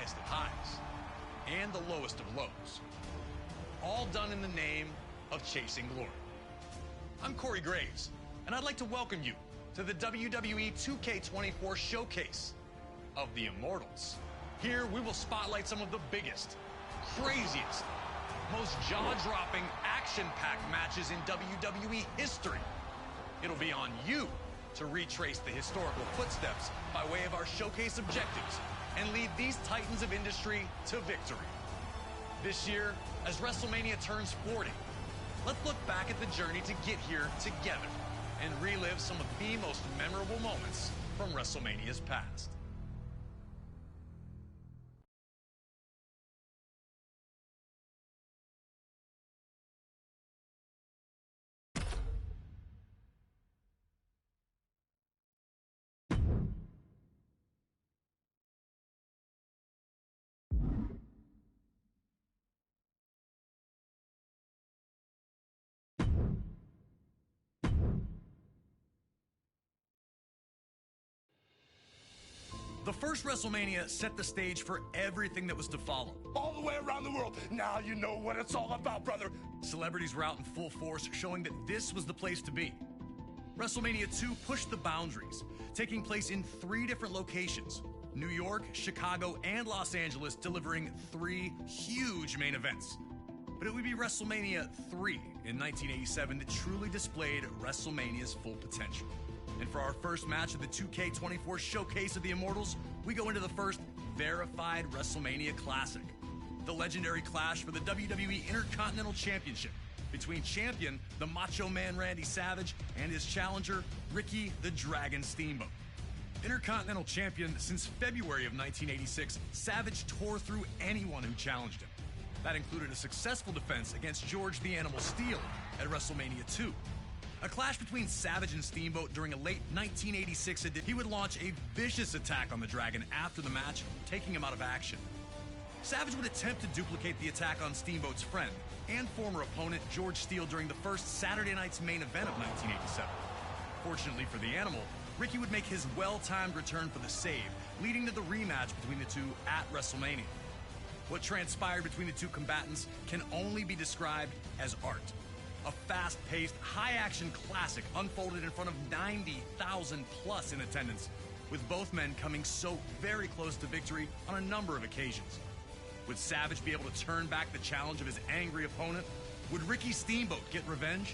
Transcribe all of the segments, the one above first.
highest of highs and the lowest of lows, all done in the name of chasing glory. I'm Corey Graves, and I'd like to welcome you to the WWE 2K24 showcase of the Immortals. Here we will spotlight some of the biggest, craziest, most jaw-dropping, action-packed matches in WWE history. It'll be on you to retrace the historical footsteps by way of our showcase objectives and lead these titans of industry to victory. This year, as WrestleMania turns 40, let's look back at the journey to get here together and relive some of the most memorable moments from WrestleMania's past. The first WrestleMania set the stage for everything that was to follow. All the way around the world. Now you know what it's all about, brother. Celebrities were out in full force, showing that this was the place to be. WrestleMania 2 pushed the boundaries, taking place in 3 different locations: New York, Chicago, and Los Angeles, delivering 3 huge main events. But it would be WrestleMania 3 in 1987 that truly displayed WrestleMania's full potential. And for our first match of the 2K24 showcase of the Immortals, we go into the first verified WrestleMania Classic, the legendary clash for the WWE Intercontinental Championship between champion, the Macho Man Randy Savage, and his challenger, Ricky the Dragon Steamboat. Intercontinental Champion since February of 1986, Savage tore through anyone who challenged him. That included a successful defense against George the Animal Steele at WrestleMania 2. A clash between Savage and Steamboat during a late 1986 edition. He would launch a vicious attack on the Dragon after the match, taking him out of action. Savage would attempt to duplicate the attack on Steamboat's friend and former opponent George Steele during the first Saturday night's main event of 1987. Fortunately for the Animal, Ricky would make his well-timed return for the save, leading to the rematch between the two at WrestleMania. What transpired between the two combatants can only be described as art. A fast-paced, high-action classic unfolded in front of 90,000 plus in attendance, with both men coming so very close to victory on a number of occasions. Would Savage be able to turn back the challenge of his angry opponent? Would Ricky Steamboat get revenge?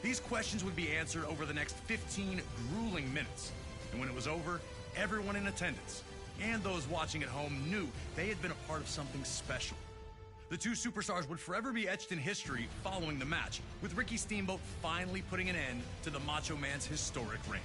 These questions would be answered over the next 15 grueling minutes. And when it was over, everyone in attendance and those watching at home knew they had been a part of something special. The two superstars would forever be etched in history following the match, with Ricky Steamboat finally putting an end to the Macho Man's historic reign.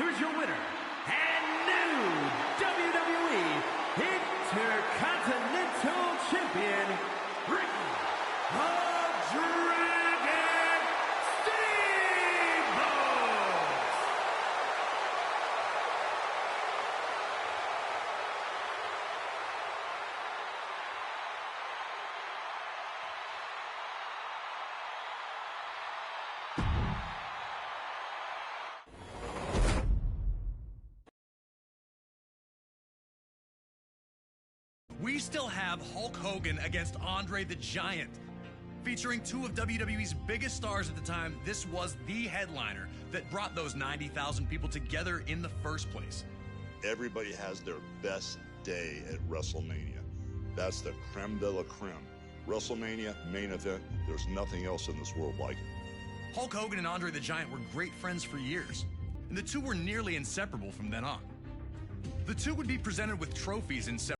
here's your winner and new WWE Intercontinental Champion, Ricky the Dragon Steamboat! We still have Hulk Hogan against Andre the Giant. Featuring two of WWE's biggest stars at the time, this was the headliner that brought those 90,000 people together in the first place. Everybody has their best day at WrestleMania. That's the creme de la creme. WrestleMania, main event, there's nothing else in this world like it. Hulk Hogan and Andre the Giant were great friends for years, and the two were nearly inseparable from then on. The two would be presented with trophies in several.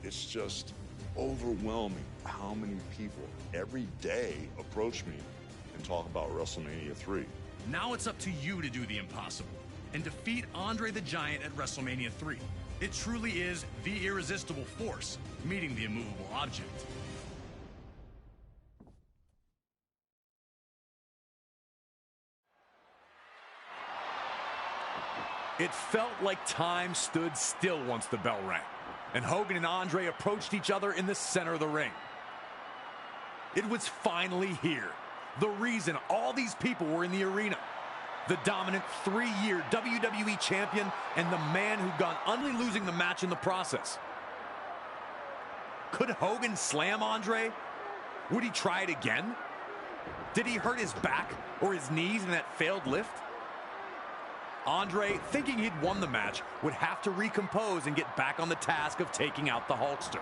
It's just overwhelming how many people every day approach me and talk about WrestleMania 3. Now it's up to you to do the impossible and defeat Andre the Giant at WrestleMania 3. It truly is the irresistible force meeting the immovable object. It felt like time stood still once the bell rang, and Hogan and Andre approached each other in the center of the ring. It was finally here, the reason all these people were in the arena. The dominant 3-year WWE champion and the man who'd gone only losing the match in the process. Could Hogan slam Andre? Would he try it again? Did he hurt his back or his knees in that failed lift? Andre, thinking he'd won the match, would have to recompose and get back on the task of taking out the Hulkster.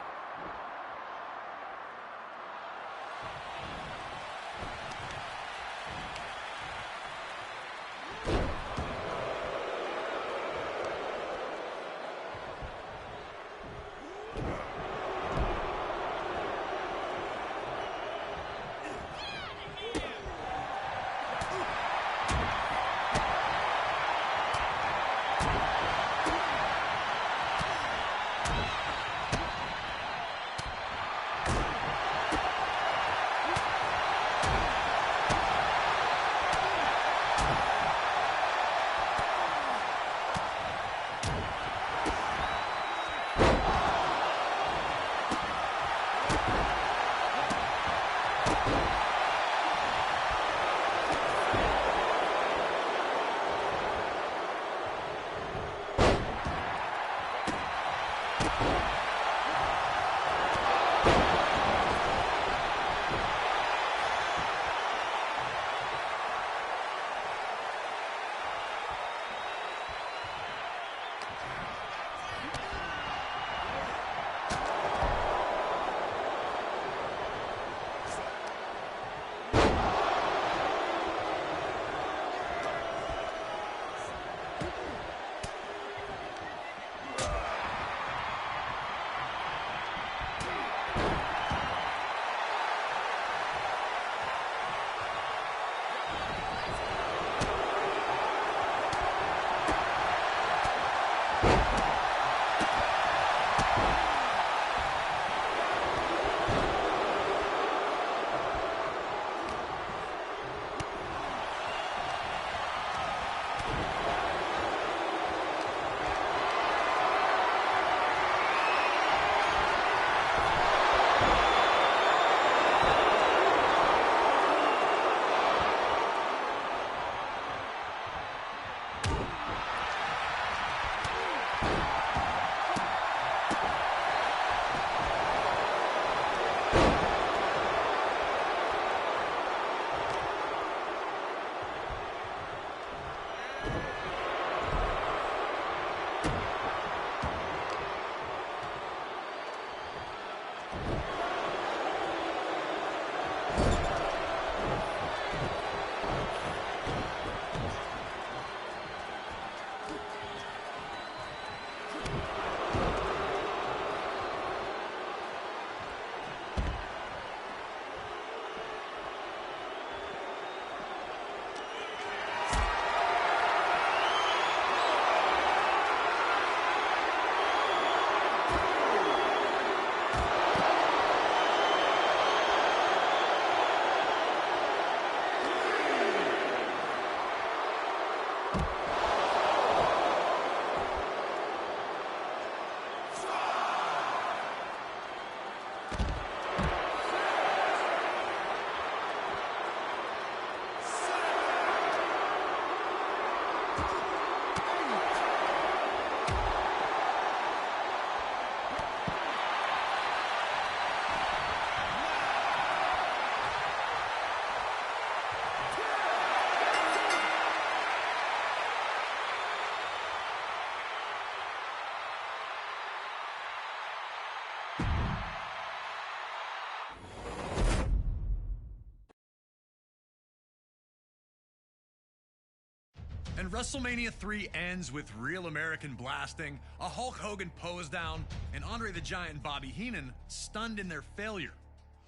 And WrestleMania 3 ends with real American blasting, a Hulk Hogan pose down, and Andre the Giant and Bobby Heenan stunned in their failure.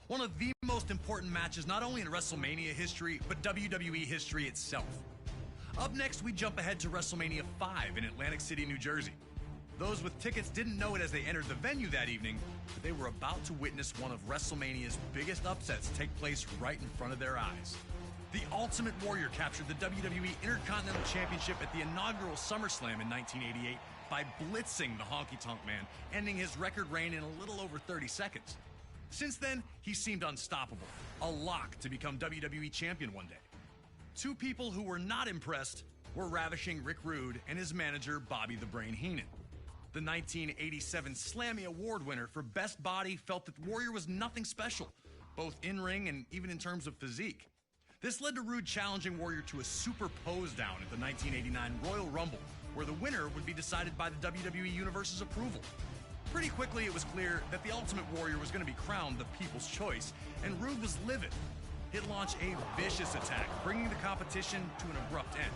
One of the most important matches not only in WrestleMania history, but WWE history itself. Up next, we jump ahead to WrestleMania 5 in Atlantic City, New Jersey. Those with tickets didn't know it as they entered the venue that evening, but they were about to witness one of WrestleMania's biggest upsets take place right in front of their eyes. The Ultimate Warrior captured the WWE Intercontinental Championship at the inaugural SummerSlam in 1988 by blitzing the Honky Tonk Man, ending his record reign in a little over 30 seconds. Since then, he seemed unstoppable, a lock to become WWE Champion one day. Two people who were not impressed were ravishing Rick Rude and his manager Bobby the Brain Heenan. The 1987 Slammy Award winner for Best Body felt that Warrior was nothing special, both in-ring and even in terms of physique. This led to Rude challenging Warrior to a super pose down at the 1989 Royal Rumble, where the winner would be decided by the WWE Universe's approval. Pretty quickly, it was clear that the Ultimate Warrior was going to be crowned the People's Choice, and Rude was livid. It launched a vicious attack, bringing the competition to an abrupt end.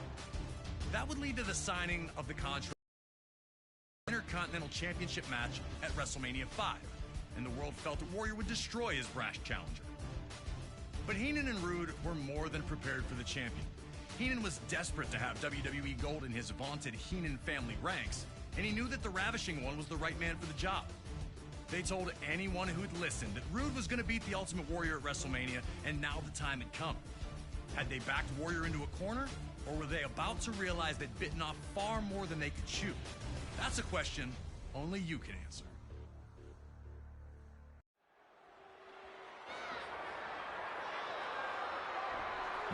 That would lead to the signing of the contract Intercontinental Championship match at WrestleMania 5, and the world felt that Warrior would destroy his brash challenger. But Heenan and Rude were more than prepared for the champion. Heenan was desperate to have WWE Gold in his vaunted Heenan family ranks, and he knew that the Ravishing One was the right man for the job. They told anyone who'd listened that Rude was going to beat the Ultimate Warrior at WrestleMania, and now the time had come. Had they backed Warrior into a corner, or were they about to realize they'd bitten off far more than they could chew? That's a question only you can answer.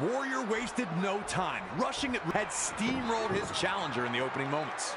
Warrior wasted no time. Rushing it had steamrolled his challenger in the opening moments.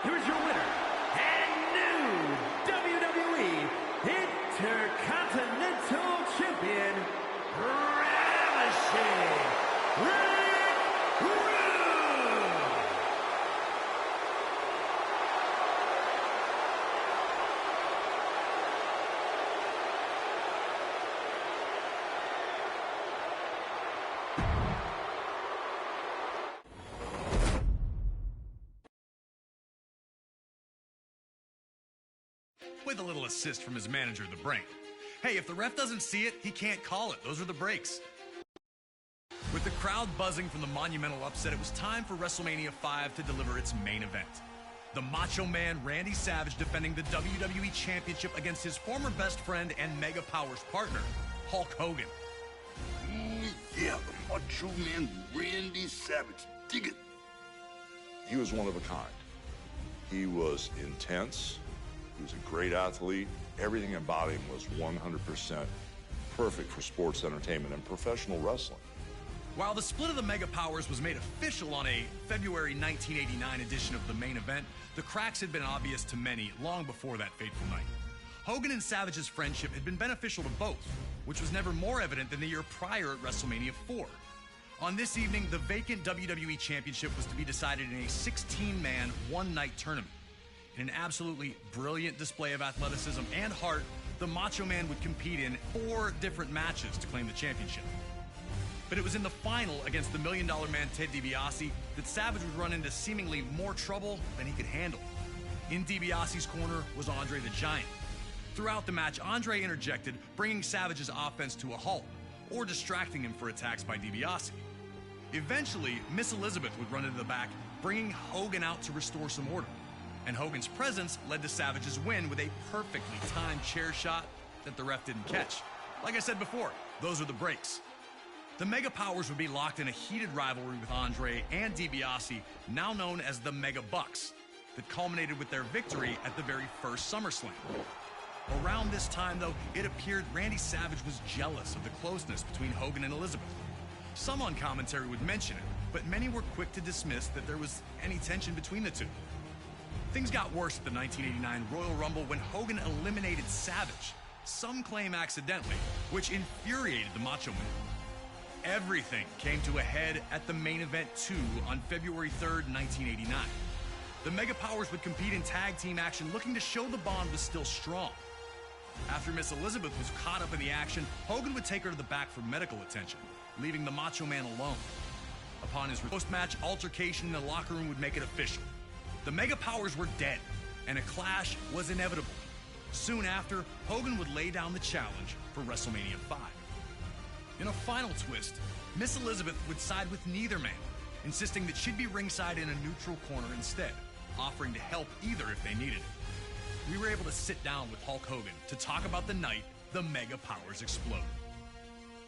Here's your winner, and new WWE Intercontinental Champion, Ravishing Rick Rude. With a little assist from his manager, The Brain. Hey, if the ref doesn't see it, he can't call it. Those are the breaks. With the crowd buzzing from the monumental upset, it was time for WrestleMania 5 to deliver its main event. The Macho Man Randy Savage defending the WWE Championship against his former best friend and Mega Powers partner, Hulk Hogan. Yeah, the Macho Man Randy Savage. Dig it. He was one of a kind. He was intense. He was a great athlete. Everything about him was 100% perfect for sports entertainment and professional wrestling. While the split of the Mega Powers was made official on a February 1989 edition of the main event, the cracks had been obvious to many long before that fateful night. Hogan and Savage's friendship had been beneficial to both, which was never more evident than the year prior at WrestleMania 4. On this evening, the vacant WWE Championship was to be decided in a 16-man, one-night tournament. In an absolutely brilliant display of athleticism and heart, the Macho Man would compete in 4 different matches to claim the championship. But it was in the final against the $1 Million Man Ted DiBiase that Savage would run into seemingly more trouble than he could handle. In DiBiase's corner was Andre the Giant. Throughout the match, Andre interjected, bringing Savage's offense to a halt, or distracting him for attacks by DiBiase. Eventually, Miss Elizabeth would run into the back, bringing Hogan out to restore some order. And Hogan's presence led to Savage's win with a perfectly timed chair shot that the ref didn't catch. Like I said before, those are the breaks. The Mega Powers would be locked in a heated rivalry with Andre and DiBiase, now known as the Mega Bucks, that culminated with their victory at the very first SummerSlam. Around this time, though, it appeared Randy Savage was jealous of the closeness between Hogan and Elizabeth. Some on commentary would mention it, but many were quick to dismiss that there was any tension between the two. Things got worse at the 1989 Royal Rumble when Hogan eliminated Savage, some claim accidentally, which infuriated the Macho Man. Everything came to a head at the main event 2 on February 3rd, 1989. The Mega Powers would compete in tag team action, looking to show the bond was still strong. After Miss Elizabeth was caught up in the action, Hogan would take her to the back for medical attention, leaving the Macho Man alone. Upon his post-match altercation in the locker room would make it official. The Mega Powers were dead, and a clash was inevitable. Soon after, Hogan would lay down the challenge for WrestleMania 5. In a final twist, Miss Elizabeth would side with neither man, insisting that she'd be ringside in a neutral corner instead, offering to help either if they needed it. We were able to sit down with Hulk Hogan to talk about the night the Mega Powers exploded.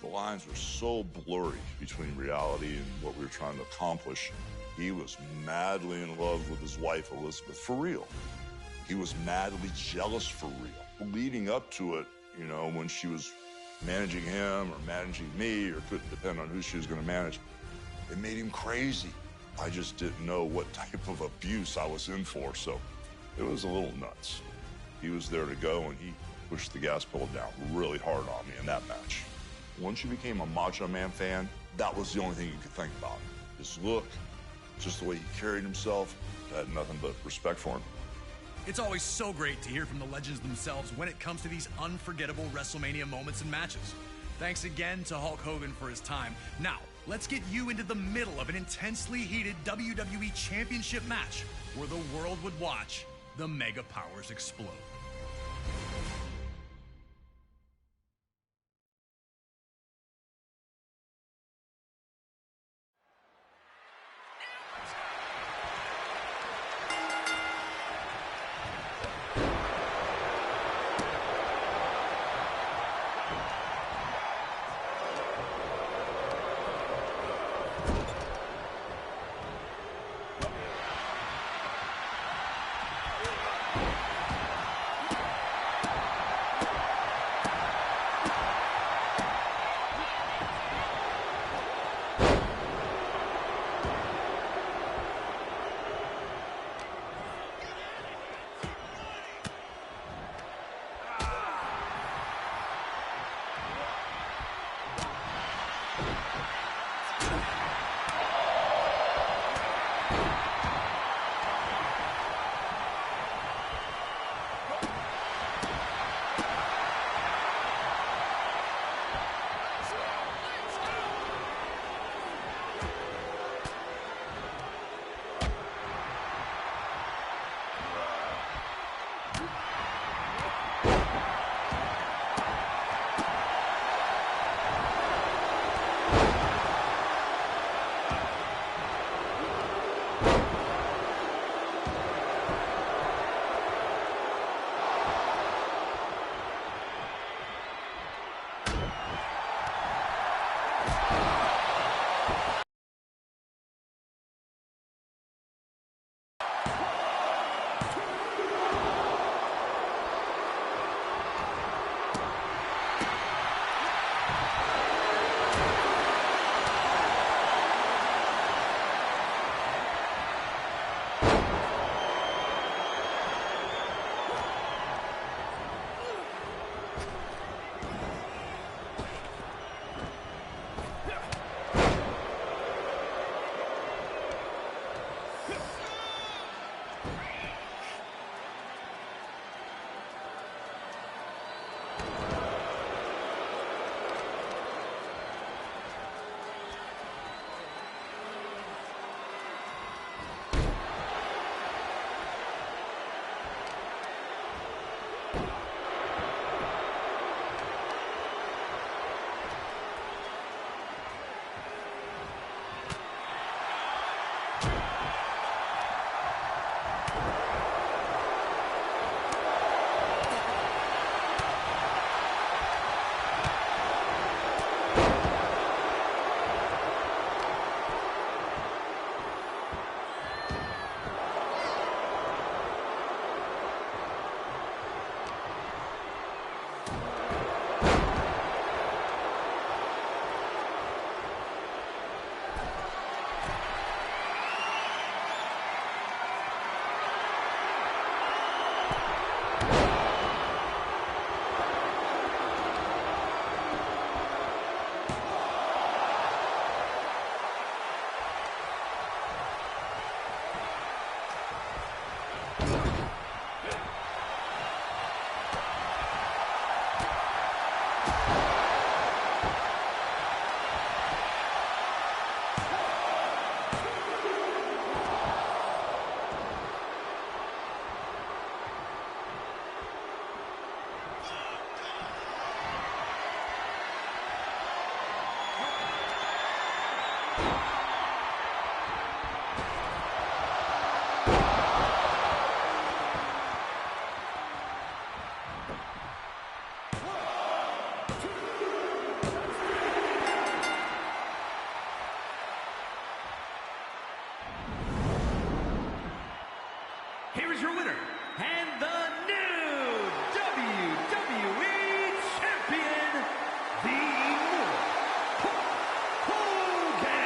The lines were so blurry between reality and what we were trying to accomplish. He was madly in love with his wife, Elizabeth, for real. He was madly jealous for real. Leading up to it, you know, when she was managing him or managing me, or couldn't depend on who she was going to manage, it made him crazy. I just didn't know what type of abuse I was in for, so it was a little nuts. He was there to go, and he pushed the gas pedal down really hard on me in that match. Once you became a Macho Man fan, that was the only thing you could think about. His look, just the way he carried himself. I had nothing but respect for him. It's always so great to hear from the legends themselves when it comes to these unforgettable WrestleMania moments and matches. Thanks again to Hulk Hogan for his time. Now, let's get you into the middle of an intensely heated WWE Championship match where the world would watch the Mega Powers explode. is your winner, and the new WWE Champion, the Immortal Hulk Hogan.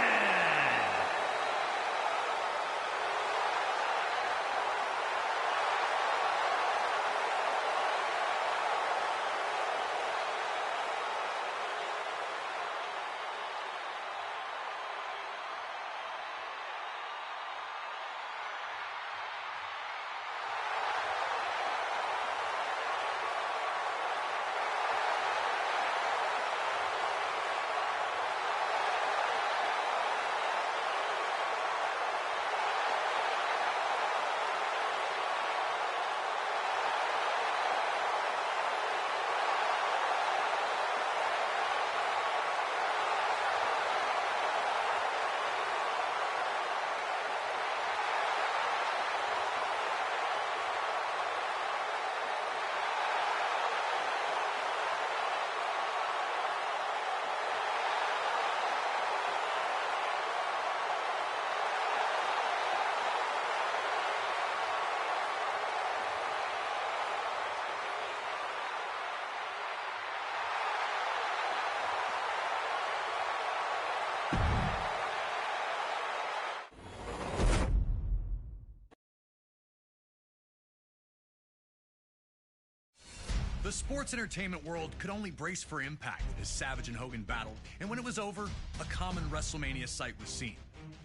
The sports entertainment world could only brace for impact as Savage and Hogan battled, and when it was over, a common WrestleMania sight was seen.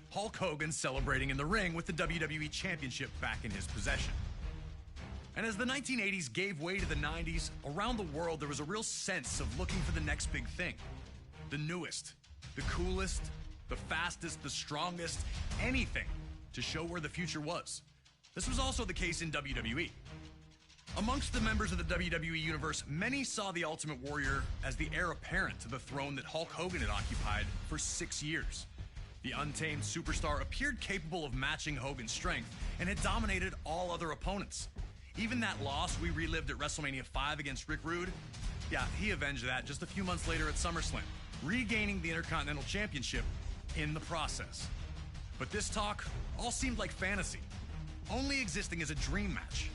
Hulk Hogan celebrating in the ring with the WWE Championship back in his possession. And as the 1980s gave way to the 90s, around the world there was a real sense of looking for the next big thing. The newest, the coolest, the fastest, the strongest, anything to show where the future was. This was also the case in WWE. Amongst the members of the WWE Universe, many saw the Ultimate Warrior as the heir apparent to the throne that Hulk Hogan had occupied for 6 years. The untamed superstar appeared capable of matching Hogan's strength and had dominated all other opponents. Even that loss we relived at WrestleMania 5 against Rick Rude, he avenged that just a few months later at SummerSlam, regaining the Intercontinental Championship in the process. But this talk all seemed like fantasy, only existing as a dream match.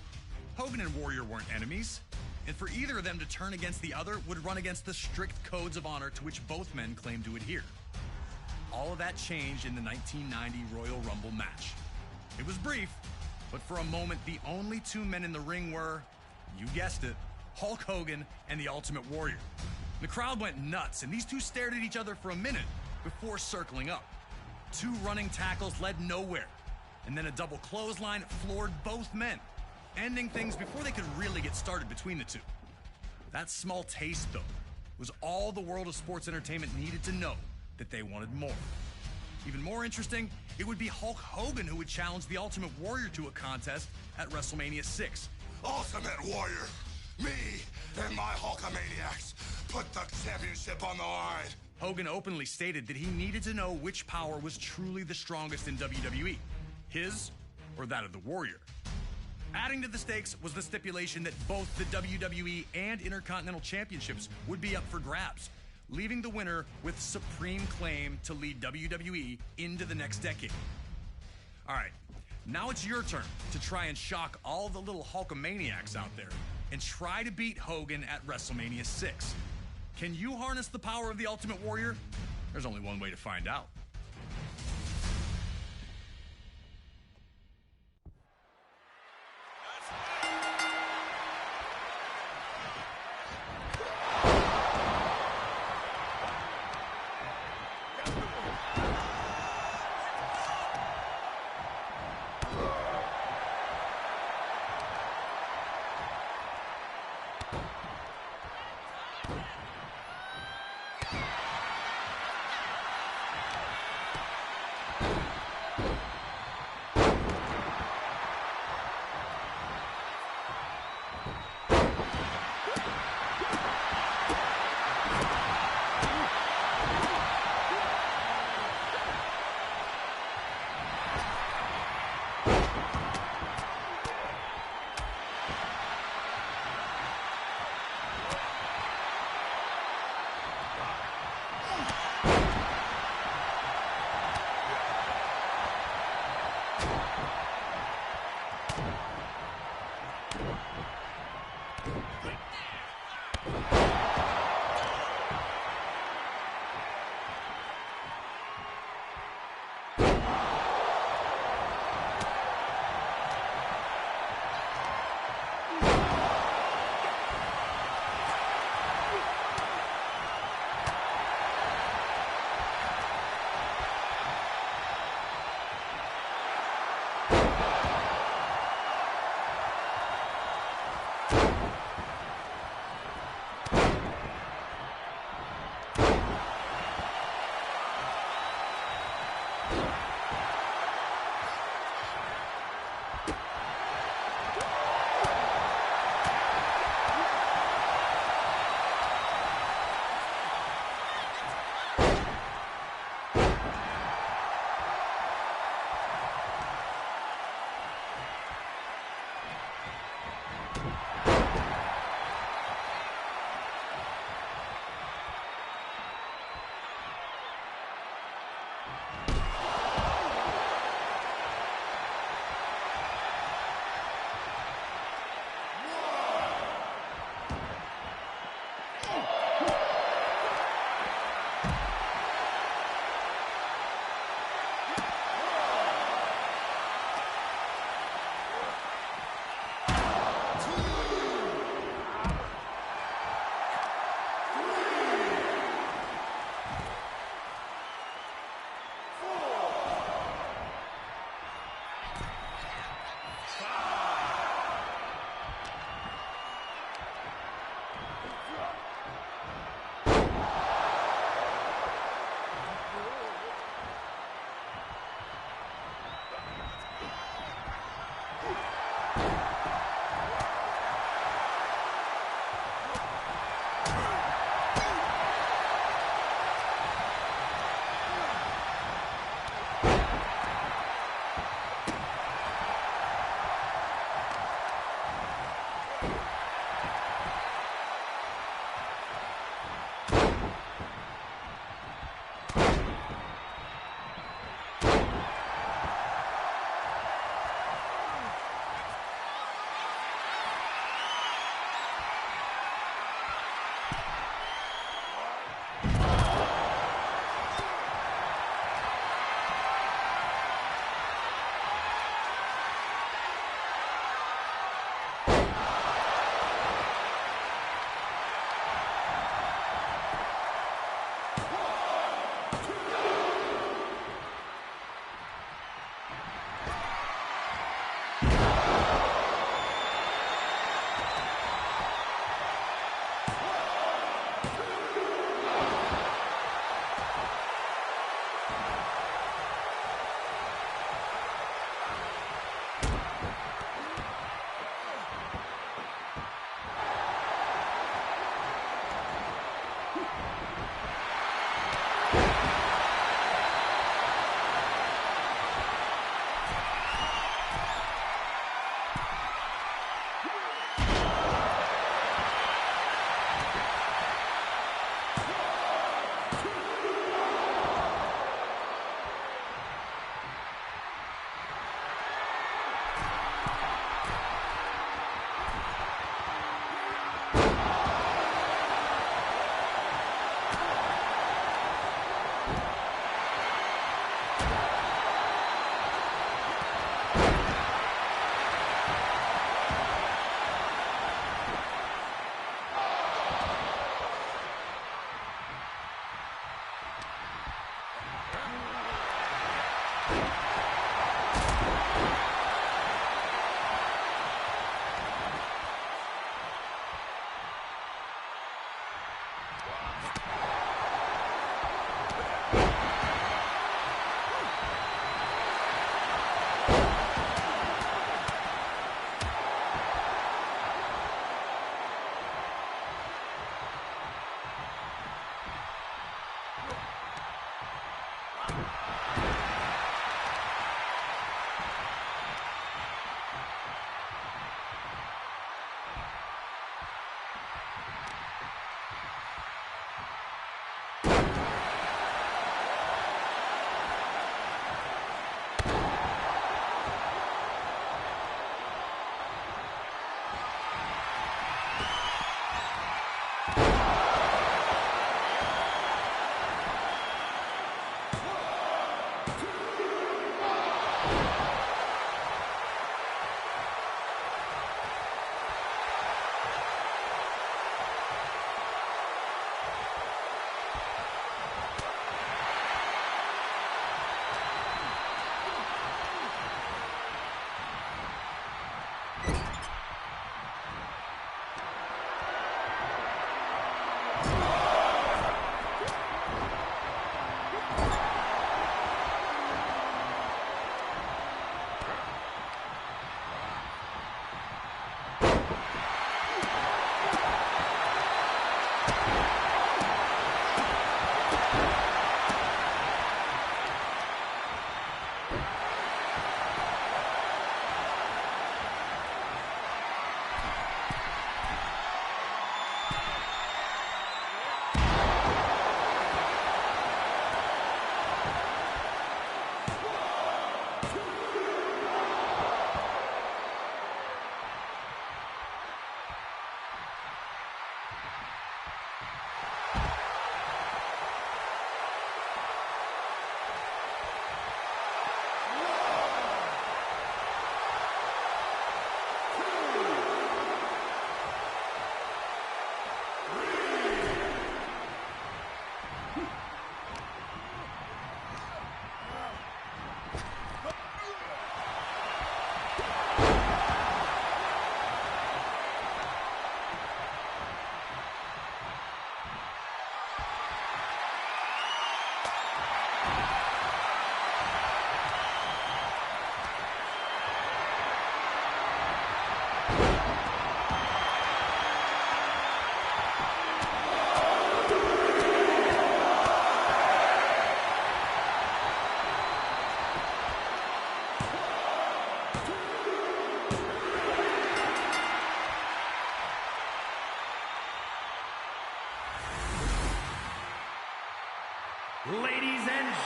Hogan and Warrior weren't enemies, and for either of them to turn against the other would run against the strict codes of honor to which both men claimed to adhere. All of that changed in the 1990 Royal Rumble match. It was brief, but for a moment the only two men in the ring were, you guessed it, Hulk Hogan and the Ultimate Warrior. The crowd went nuts, and these two stared at each other for a minute before circling up. Two running tackles led nowhere, and then a double clothesline floored both men, ending things before they could really get started between the two. That small taste, though, was all the world of sports entertainment needed to know that they wanted more. Even more interesting, it would be Hulk Hogan who would challenge the Ultimate Warrior to a contest at WrestleMania 6. Ultimate Warrior, me and my Hulkamaniacs put the championship on the line. Hogan openly stated that he needed to know which power was truly the strongest in WWE, his or that of the Warrior. Adding to the stakes was the stipulation that both the WWE and Intercontinental Championships would be up for grabs, leaving the winner with supreme claim to lead WWE into the next decade. All right, now it's your turn to try and shock all the little Hulkamaniacs out there and try to beat Hogan at WrestleMania 6. Can you harness the power of the Ultimate Warrior? There's only one way to find out.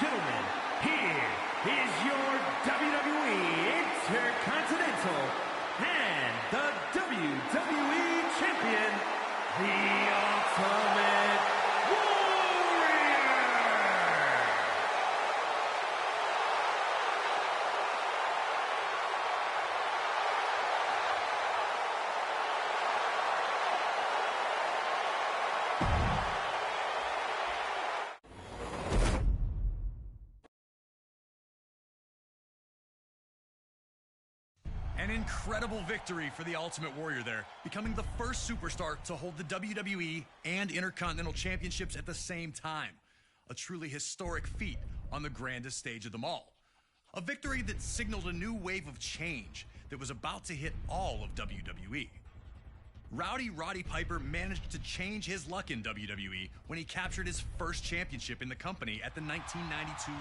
gentlemen, here is your WWE Intercontinental and the WWE Champion, the Ultimate Warrior! An incredible victory for the Ultimate Warrior there, becoming the first superstar to hold the WWE and Intercontinental Championships at the same time. A truly historic feat on the grandest stage of them all. A victory that signaled a new wave of change that was about to hit all of WWE. Roddy Piper managed to change his luck in WWE when he captured his first championship in the company at the 1992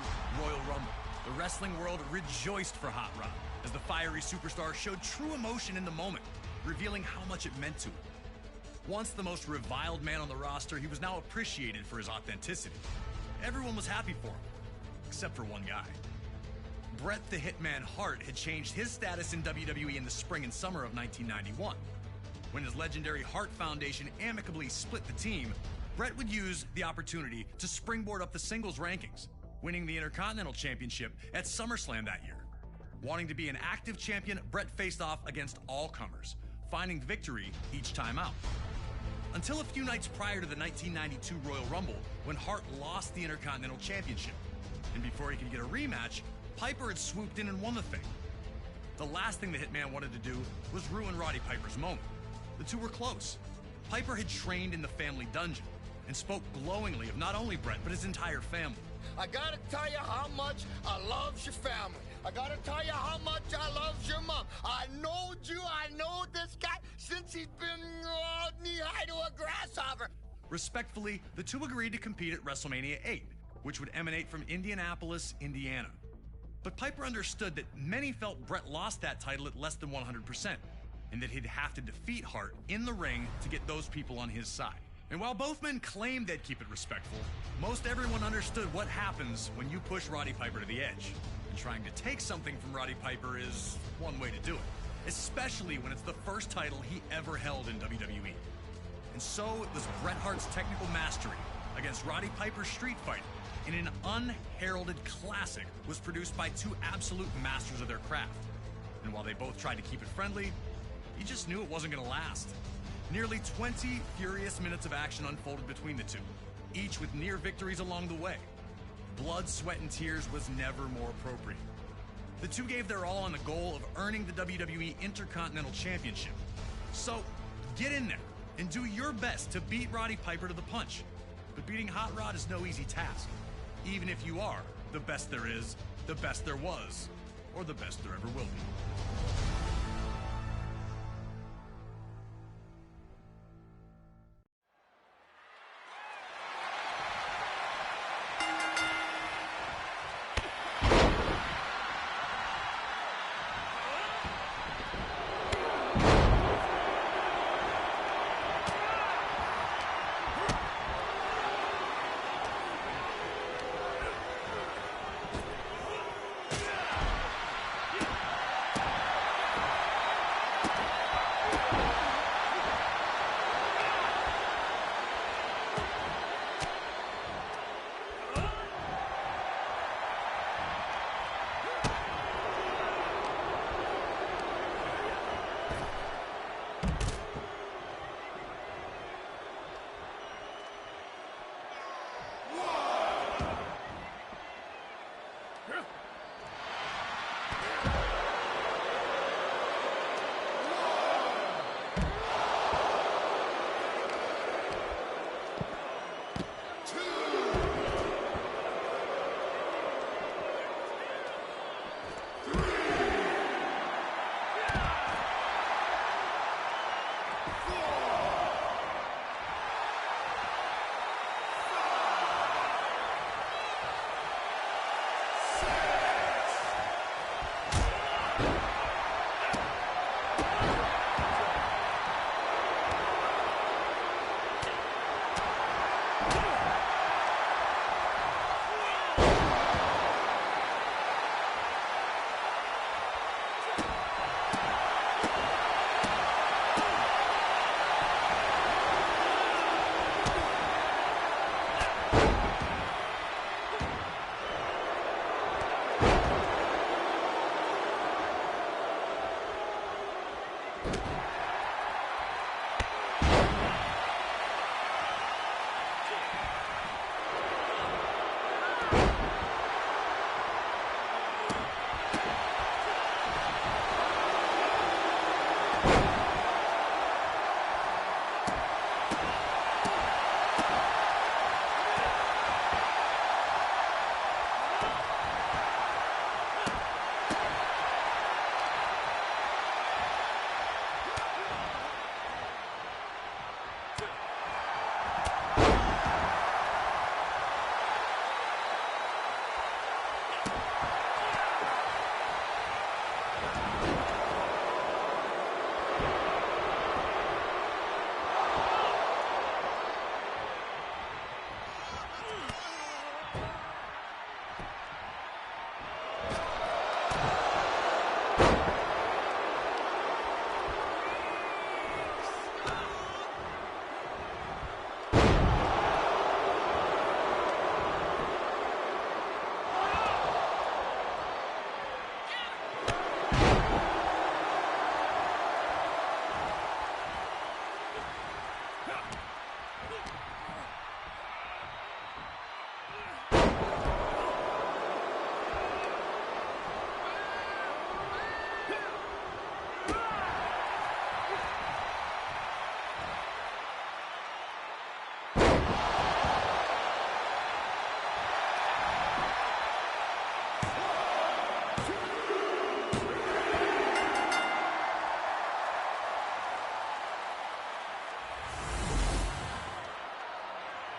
Royal Rumble. The wrestling world rejoiced for Hot Rod as the fiery superstar showed true emotion in the moment, revealing how much it meant to him. Once the most reviled man on the roster, he was now appreciated for his authenticity. Everyone was happy for him, except for one guy. Bret the Hitman Hart had changed his status in WWE in the spring and summer of 1991. When his legendary Hart Foundation amicably split the team, Bret would use the opportunity to springboard up the singles rankings, winning the Intercontinental Championship at SummerSlam that year. Wanting to be an active champion, Bret faced off against all comers, finding victory each time out. Until a few nights prior to the 1992 Royal Rumble, when Hart lost the Intercontinental Championship. And before he could get a rematch, Piper had swooped in and won the thing. The last thing the Hitman wanted to do was ruin Roddy Piper's moment. The two were close. Piper had trained in the family dungeon and spoke glowingly of not only Bret, but his entire family. I gotta tell you how much I love your family. I gotta tell you how much I love your mom. I knowed you, I know this guy since he's been knee-high to a grasshopper. Respectfully, the two agreed to compete at WrestleMania 8, which would emanate from Indianapolis, Indiana. But Piper understood that many felt Bret lost that title at less than 100%, and that he'd have to defeat Hart in the ring to get those people on his side. And while both men claimed they'd keep it respectful, most everyone understood what happens when you push Roddy Piper to the edge. And trying to take something from Roddy Piper is one way to do it, especially when it's the first title he ever held in WWE. And so it was Bret Hart's technical mastery against Roddy Piper's street fighting in an unheralded classic was produced by two absolute masters of their craft. And while they both tried to keep it friendly, you just knew it wasn't going to last. Nearly 20 furious minutes of action unfolded between the two, each with near victories along the way. Blood, sweat, and tears was never more appropriate. The two gave their all on the goal of earning the WWE Intercontinental Championship. So, get in there and do your best to beat Roddy Piper to the punch. But beating Hot Rod is no easy task, even if you are the best there is, the best there was, or the best there ever will be.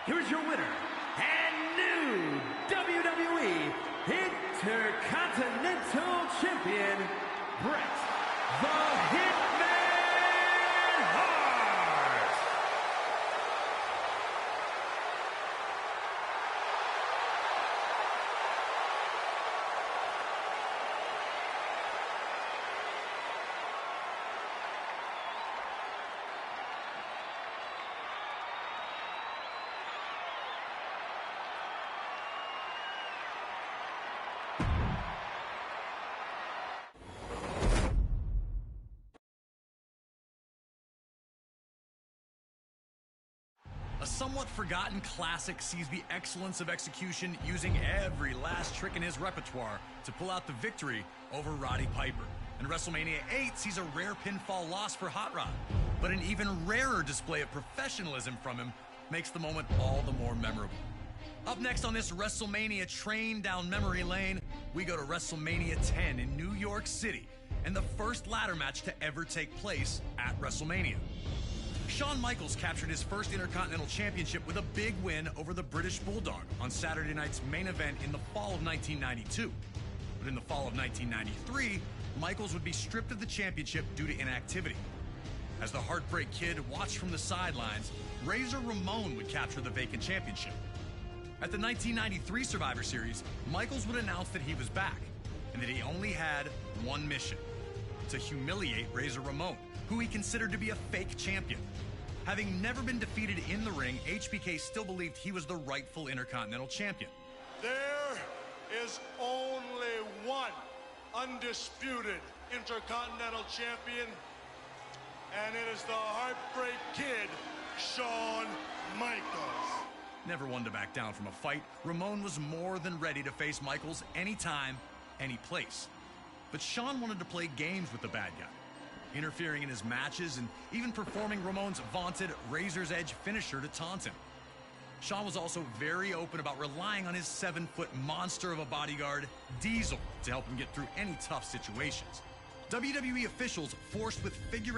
here is your winner and new WWE Intercontinental Champion, Bret the Hitman Hart. A somewhat forgotten classic sees the excellence of execution using every last trick in his repertoire to pull out the victory over Roddy Piper. And WrestleMania 8 sees a rare pinfall loss for Hot Rod, but an even rarer display of professionalism from him makes the moment all the more memorable. Up next on this WrestleMania train down memory lane, we go to WrestleMania 10 in New York City, and the first ladder match to ever take place at WrestleMania. Shawn Michaels captured his first Intercontinental Championship with a big win over the British Bulldog on Saturday night's main event in the fall of 1992. But in the fall of 1993, Michaels would be stripped of the championship due to inactivity. As the Heartbreak Kid watched from the sidelines, Razor Ramon would capture the vacant championship. At the 1993 Survivor Series, Michaels would announce that he was back and that he only had one mission: to humiliate Razor Ramon, who he considered to be a fake champion. Having never been defeated in the ring, HBK still believed he was the rightful Intercontinental Champion. There is only one undisputed Intercontinental Champion, and it is the Heartbreak Kid, Shawn Michaels. Never one to back down from a fight, Ramon was more than ready to face Michaels anytime, any place. But Shawn wanted to play games with the bad guy, interfering in his matches and even performing Ramon's vaunted Razor's Edge finisher to taunt him. Shawn was also very open about relying on his 7-foot monster of a bodyguard, Diesel, to help him get through any tough situations. WWE officials forced with figure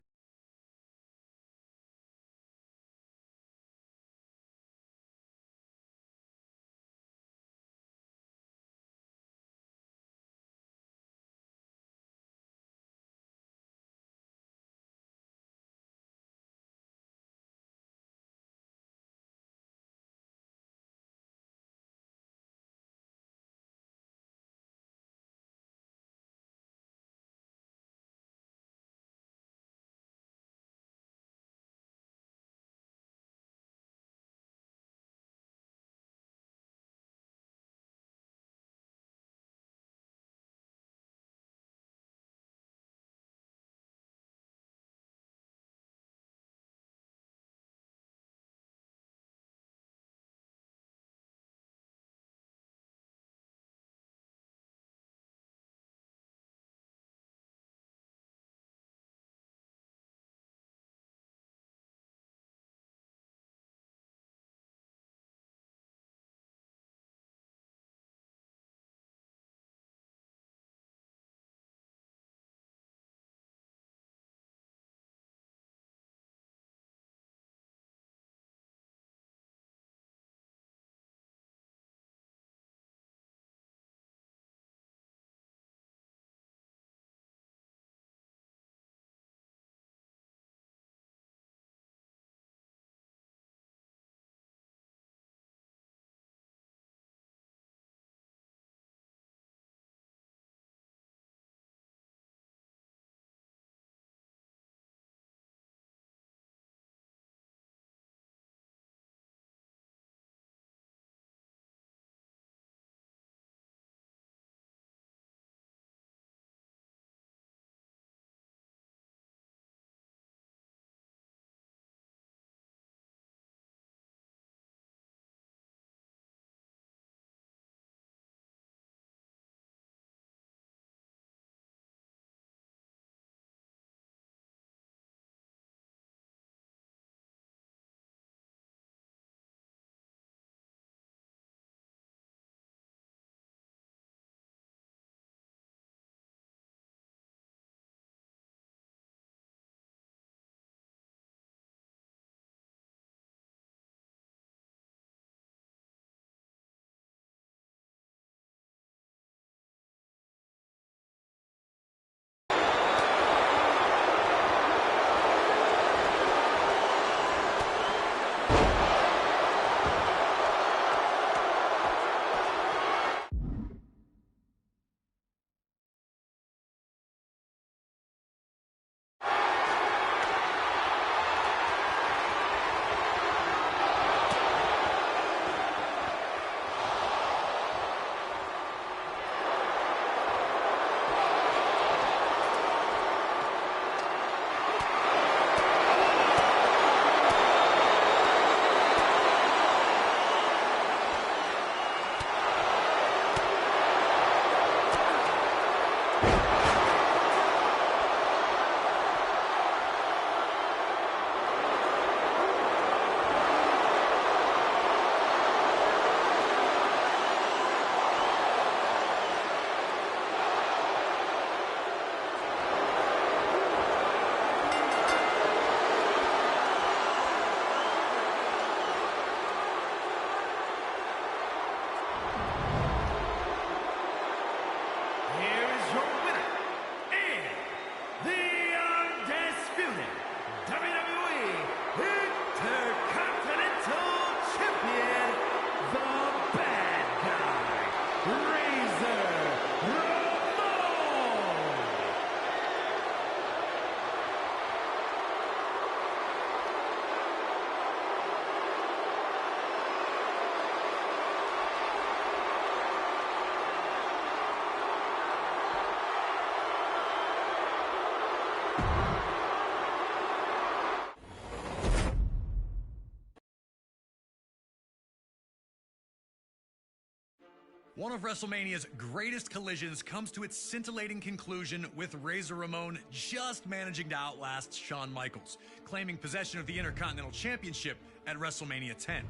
One of WrestleMania's greatest collisions comes to its scintillating conclusion with Razor Ramon just managing to outlast Shawn Michaels, claiming possession of the Intercontinental Championship at WrestleMania 10.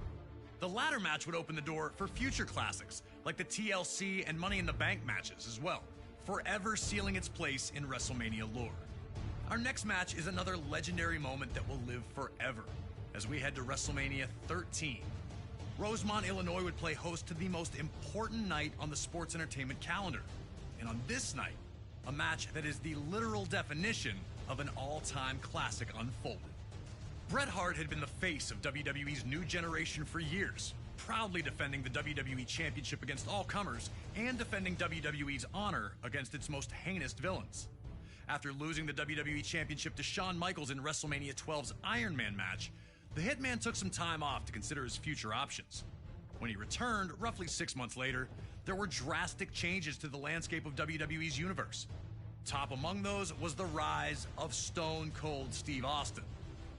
The latter match would open the door for future classics, like the TLC and Money in the Bank matches as well, forever sealing its place in WrestleMania lore. Our next match is another legendary moment that will live forever, as we head to WrestleMania 13. Rosemont, Illinois would play host to the most important night on the sports entertainment calendar. And on this night, a match that is the literal definition of an all-time classic unfolded. Bret Hart had been the face of WWE's new generation for years, proudly defending the WWE Championship against all comers and defending WWE's honor against its most heinous villains. After losing the WWE Championship to Shawn Michaels in WrestleMania 12's Iron Man match, the Hitman took some time off to consider his future options. When he returned, roughly 6 months later, there were drastic changes to the landscape of WWE's universe. Top among those was the rise of Stone Cold Steve Austin.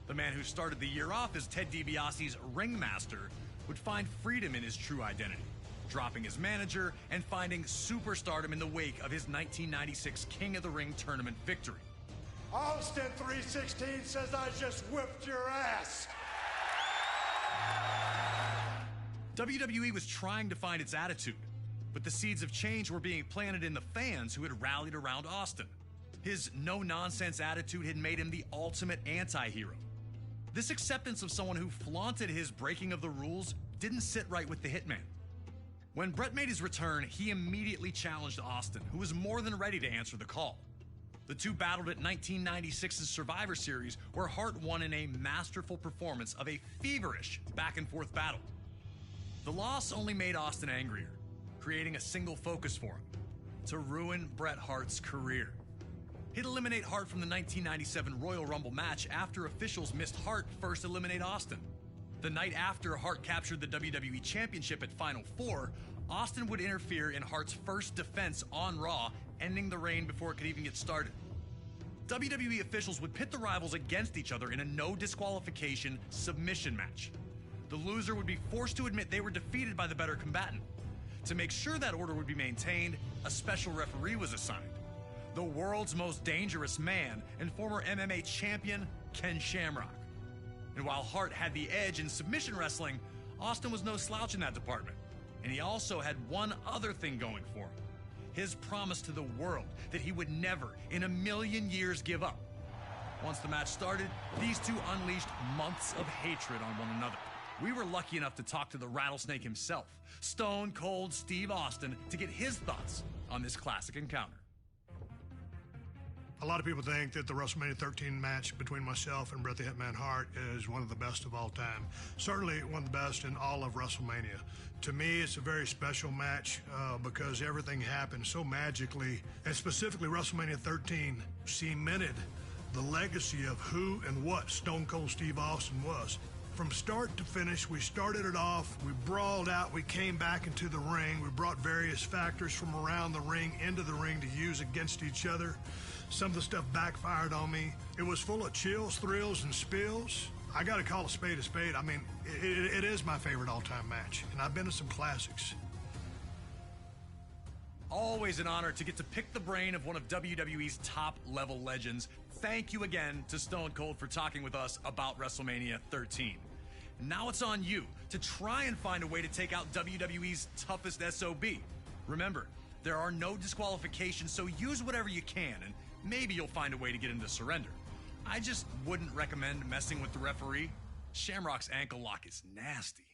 The man who started the year off as Ted DiBiase's ringmaster would find freedom in his true identity, dropping his manager and finding superstardom in the wake of his 1996 King of the Ring tournament victory. Austin 316 says I just whipped your ass. WWE was trying to find its attitude, but the seeds of change were being planted in the fans who had rallied around Austin. His no-nonsense attitude had made him the ultimate anti-hero. This acceptance of someone who flaunted his breaking of the rules didn't sit right with the Hitman. When Bret made his return, he immediately challenged Austin, who was more than ready to answer the call. The two battled at 1996's Survivor Series, where Hart won in a masterful performance of a feverish back-and-forth battle. The loss only made Austin angrier, creating a single focus for him: to ruin Bret Hart's career. He'd eliminate Hart from the 1997 Royal Rumble match after officials missed Hart first eliminate Austin. The night after Hart captured the WWE Championship at Final Four, Austin would interfere in Hart's first defense on Raw, ending the reign before it could even get started. WWE officials would pit the rivals against each other in a no disqualification submission match. The loser would be forced to admit they were defeated by the better combatant. To make sure that order would be maintained, a special referee was assigned: the world's most dangerous man and former MMA champion, Ken Shamrock. And while Hart had the edge in submission wrestling, Austin was no slouch in that department. And he also had one other thing going for him: his promise to the world that he would never in a million years give up. Once the match started, these two unleashed months of hatred on one another. We were lucky enough to talk to the Rattlesnake himself, Stone Cold Steve Austin, to get his thoughts on this classic encounter. A lot of people think that the WrestleMania 13 match between myself and Bret the Hitman Hart is one of the best of all time. Certainly one of the best in all of WrestleMania. To me, it's a very special match because everything happened so magically, and specifically WrestleMania 13 cemented the legacy of who and what Stone Cold Steve Austin was. From start to finish, we started it off, we brawled out, we came back into the ring, we brought various factors from around the ring into the ring to use against each other. Some of the stuff backfired on me. It was full of chills, thrills, and spills. I gotta call a spade a spade. I mean, it is my favorite all-time match, and I've been to some classics. Always an honor to get to pick the brain of one of WWE's top-level legends. Thank you again to Stone Cold for talking with us about WrestleMania 13. Now it's on you to try and find a way to take out WWE's toughest SOB. Remember, there are no disqualifications, so use whatever you can, and maybe you'll find a way to get him to surrender. I just wouldn't recommend messing with the referee. Shamrock's ankle lock is nasty.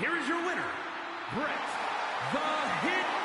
Here is your winner, Brett the Hitman.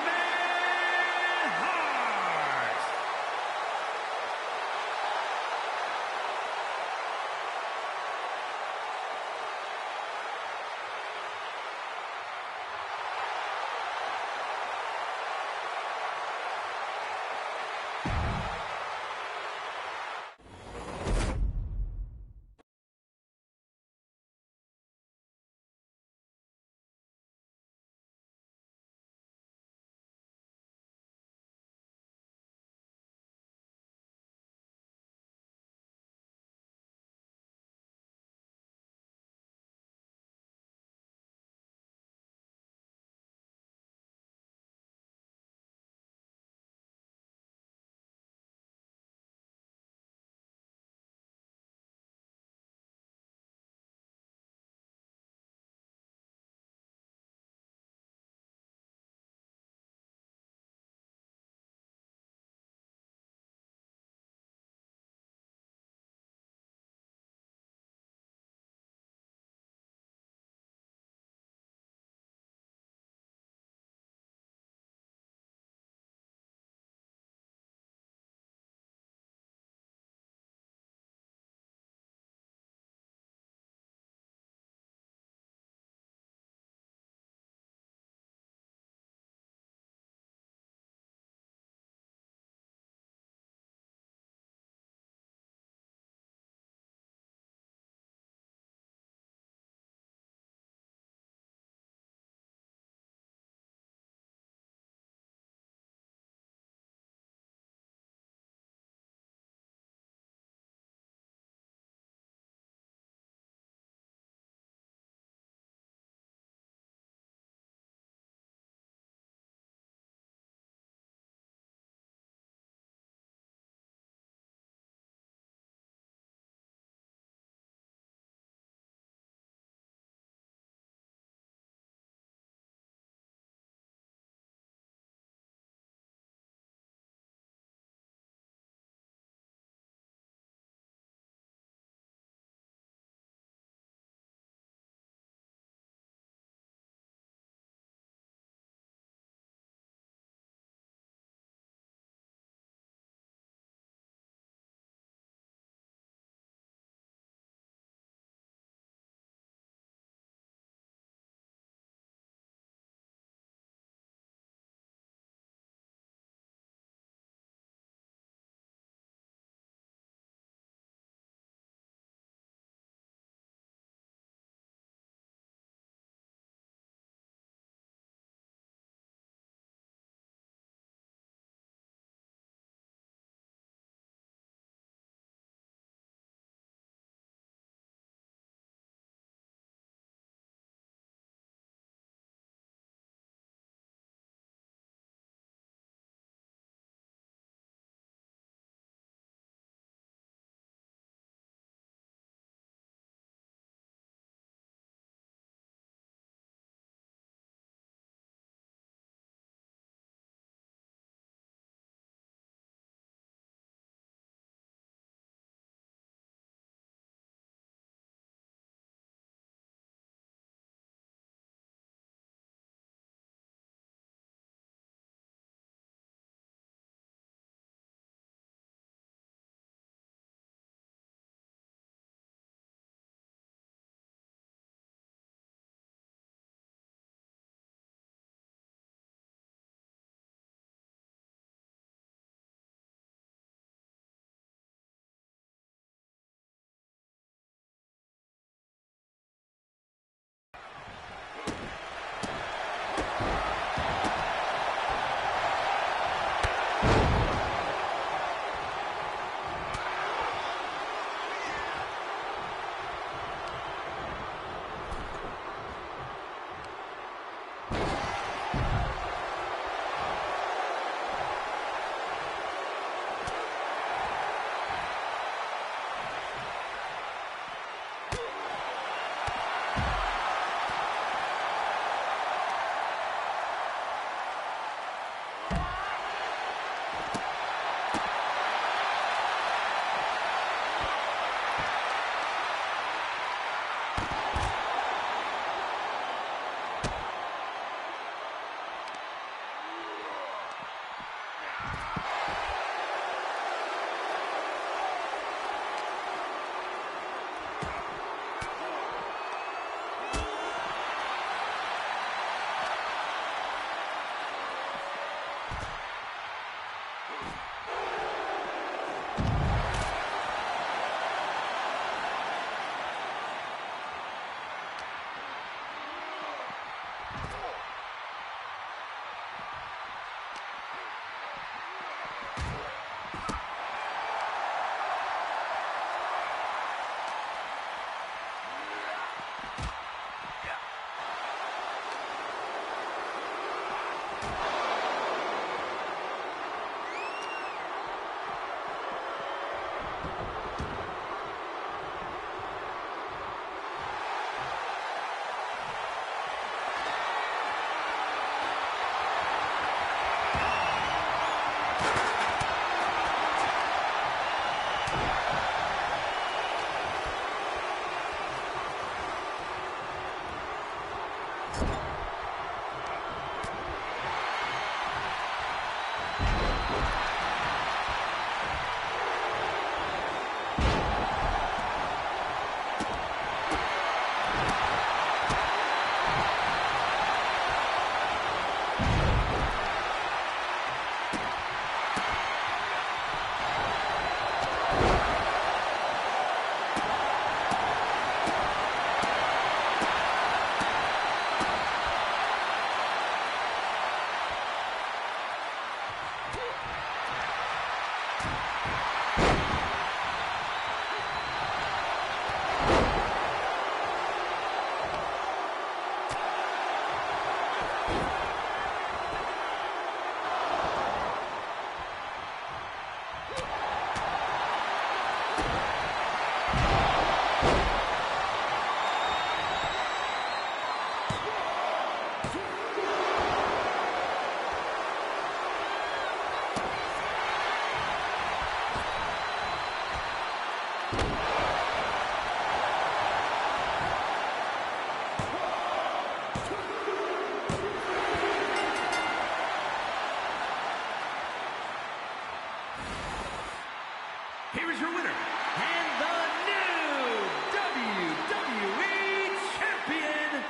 Here is your winner, and the new WWE Champion,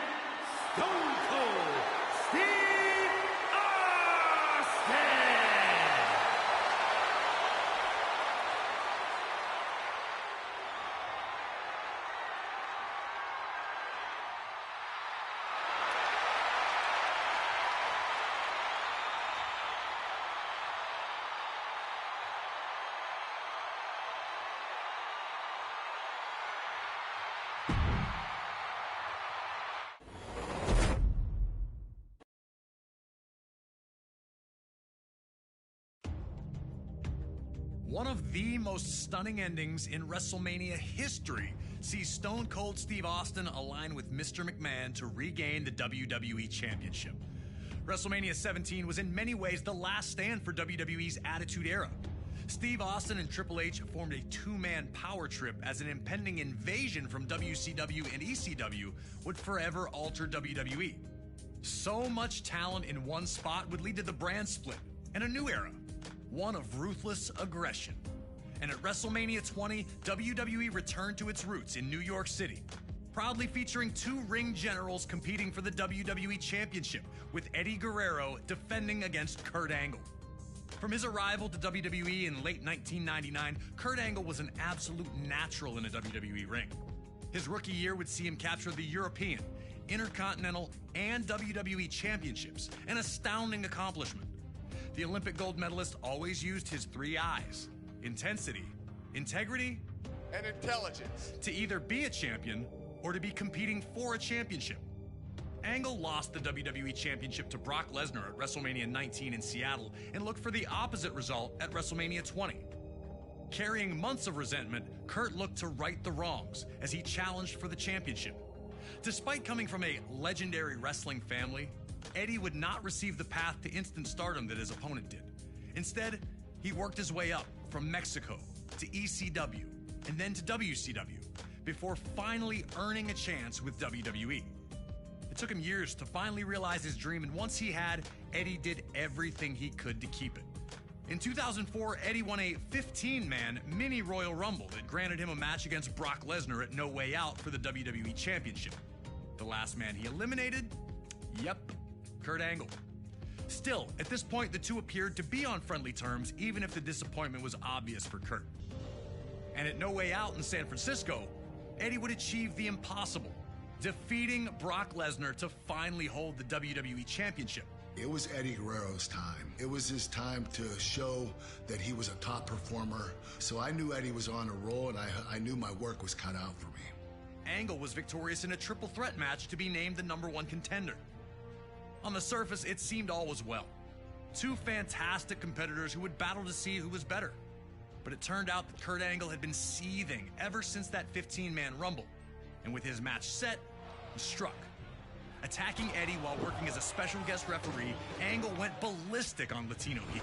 Stone Cold Steve Austin! One of the most stunning endings in WrestleMania history sees Stone Cold Steve Austin align with Mr. McMahon to regain the WWE Championship. WrestleMania 17 was in many ways the last stand for WWE's Attitude Era. Steve Austin and Triple H formed a two-man power trip as an impending invasion from WCW and ECW would forever alter WWE. So much talent in one spot would lead to the brand split and a new era, one of ruthless aggression. And at WrestleMania 20, WWE returned to its roots in New York City, proudly featuring two ring generals competing for the WWE Championship, with Eddie Guerrero defending against Kurt Angle. From his arrival to WWE in late 1999, Kurt Angle was an absolute natural in a WWE ring. His rookie year would see him capture the European, Intercontinental, and WWE Championships, an astounding accomplishment. The Olympic gold medalist always used his three I's: intensity, integrity, And intelligence. to either be a champion or to be competing for a championship. Angle lost the WWE Championship to Brock Lesnar at WrestleMania 19 in Seattle and looked for the opposite result at WrestleMania 20. Carrying months of resentment, Kurt looked to right the wrongs as he challenged for the championship. Despite coming from a legendary wrestling family, Eddie would not receive the path to instant stardom that his opponent did. Instead, he worked his way up from Mexico to ECW and then to WCW before finally earning a chance with WWE. It took him years to finally realize his dream, and once he had, Eddie did everything he could to keep it. In 2004, Eddie won a 15-man mini Royal Rumble that granted him a match against Brock Lesnar at No Way Out for the WWE Championship. The last man he eliminated? Yep, Kurt Angle. Still, at this point, the two appeared to be on friendly terms, even if the disappointment was obvious for Kurt. And at No Way Out in San Francisco, Eddie would achieve the impossible, defeating Brock Lesnar to finally hold the WWE Championship. It was Eddie Guerrero's time. It was his time to show that he was a top performer. So I knew Eddie was on a roll, and I knew my work was cut out for me. Angle was victorious in a triple threat match to be named the #1 contender. On the surface, it seemed all was well. Two fantastic competitors who would battle to see who was better. But it turned out that Kurt Angle had been seething ever since that 15-man Rumble. And with his match set, he struck. Attacking Eddie while working as a special guest referee, Angle went ballistic on Latino Heat.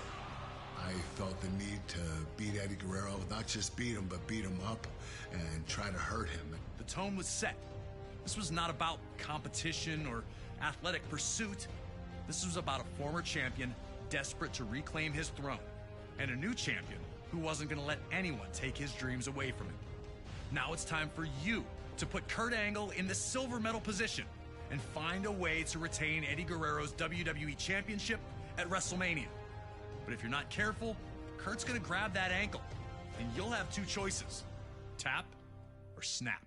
I felt the need to beat Eddie Guerrero, not just beat him, but beat him up and try to hurt him. The tone was set. This was not about competition or athletic pursuit. This was about a former champion desperate to reclaim his throne, and a new champion who wasn't going to let anyone take his dreams away from him. Now it's time for you to put Kurt Angle in the silver medal position and find a way to retain Eddie Guerrero's WWE Championship at WrestleMania. But if you're not careful, Kurt's going to grab that ankle, and you'll have two choices: tap or snap.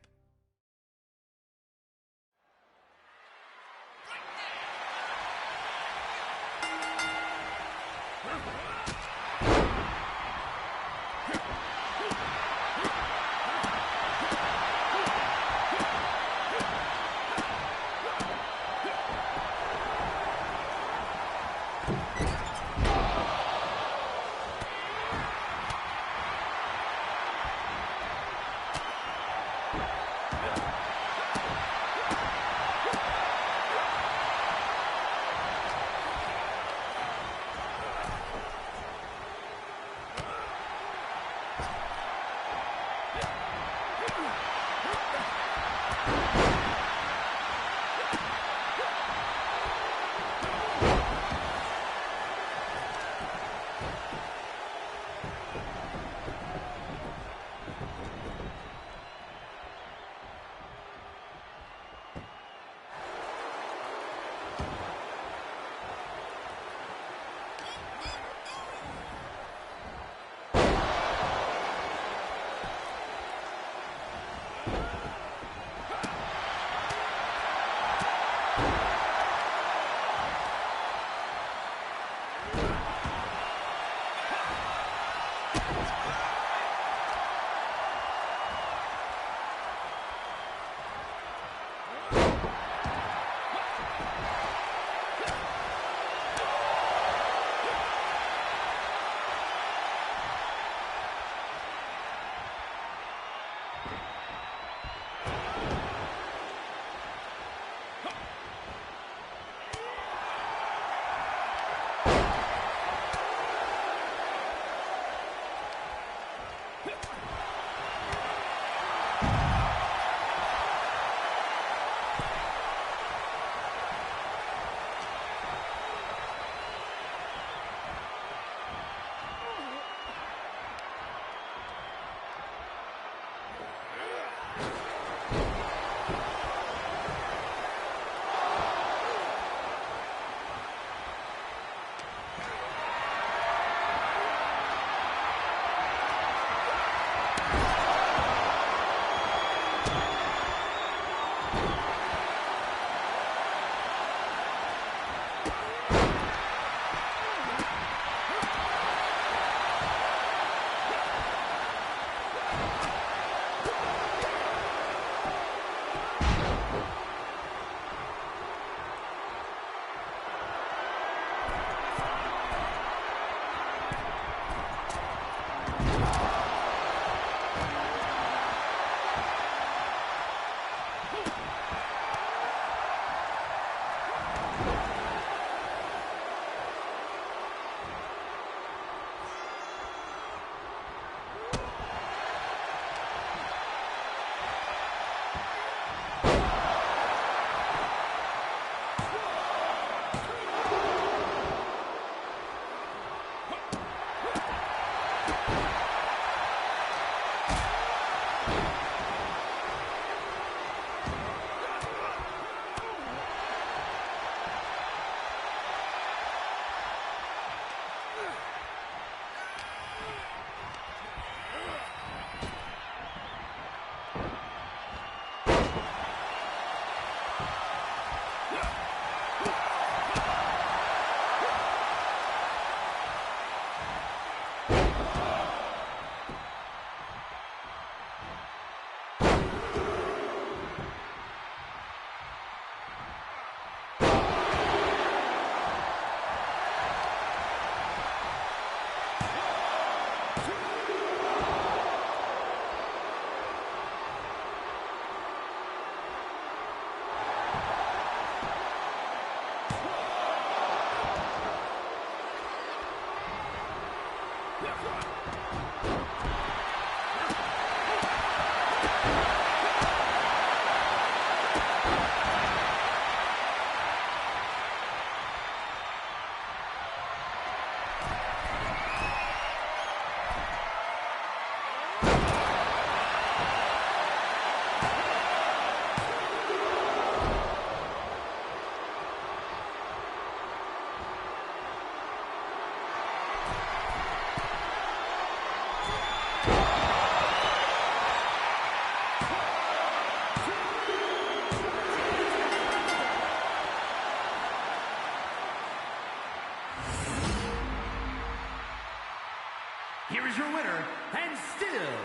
Here is your winner, and still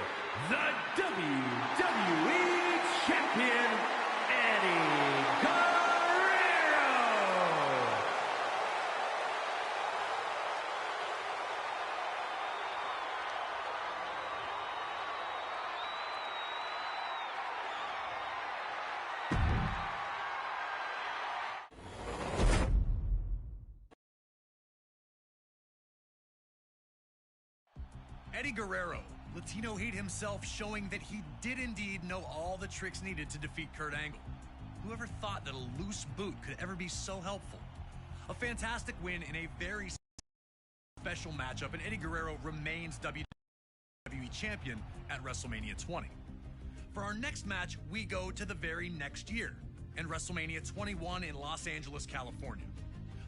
the WWE Champion, Eddie Guerrero. Eddie Guerrero, Latino Heat himself, showing that he did indeed know all the tricks needed to defeat Kurt Angle. Whoever thought that a loose boot could ever be so helpful? A fantastic win in a very special matchup, and Eddie Guerrero remains WWE Champion at WrestleMania 20. For our next match, we go to the very next year, and WrestleMania 21 in Los Angeles, California.